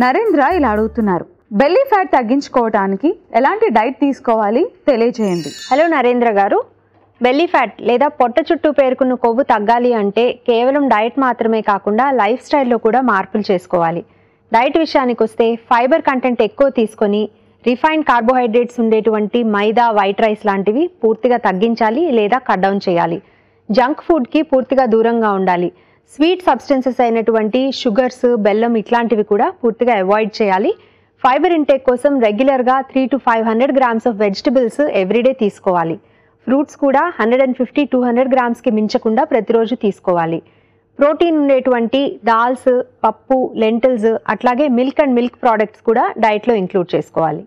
నరేంద్ర ఇలా అడుగుతున్నారు, belly fat తగ్గించుకోవడానికి ఎలాంటి డైట్ తీసుకోవాలి తెలియజేయండి. హలో నరేంద్ర గారు, బెల్లీ ఫ్యాట్ లేదా పొట్ట చుట్టూ పేరుకున్న కొవ్వు తగ్గాలి అంటే కేవలం డైట్ మాత్రమే కాకుండా లైఫ్ స్టైల్లో కూడా మార్పులు చేసుకోవాలి. డైట్ విషయానికి వస్తే ఫైబర్ కంటెంట్ ఎక్కువ తీసుకొని రిఫైన్డ్ కార్బోహైడ్రేట్స్ ఉండేటువంటి మైదా, వైట్ రైస్ లాంటివి పూర్తిగా తగ్గించాలి లేదా కట్ డౌన్ చేయాలి. జంక్ ఫుడ్కి పూర్తిగా దూరంగా ఉండాలి. స్వీట్ సబ్స్టెన్సెస్ అయినటువంటి షుగర్స్, బెల్లం ఇట్లాంటివి కూడా పూర్తిగా అవాయిడ్ చేయాలి. ఫైబర్ ఇంటేక్ కోసం రెగ్యులర్గా 300 to 500 grams of vegetables everyday తీసుకోవాలి. ఫ్రూట్స్ కూడా 150-200 grams మించకుండా ప్రతిరోజు తీసుకోవాలి. ప్రోటీన్ ఉండేటువంటి దాల్స్, పప్పు, లెంటిల్స్ అట్లాగే మిల్క్ అండ్ మిల్క్ ప్రోడక్ట్స్ కూడా డైట్లో ఇంక్లూడ్ చేసుకోవాలి.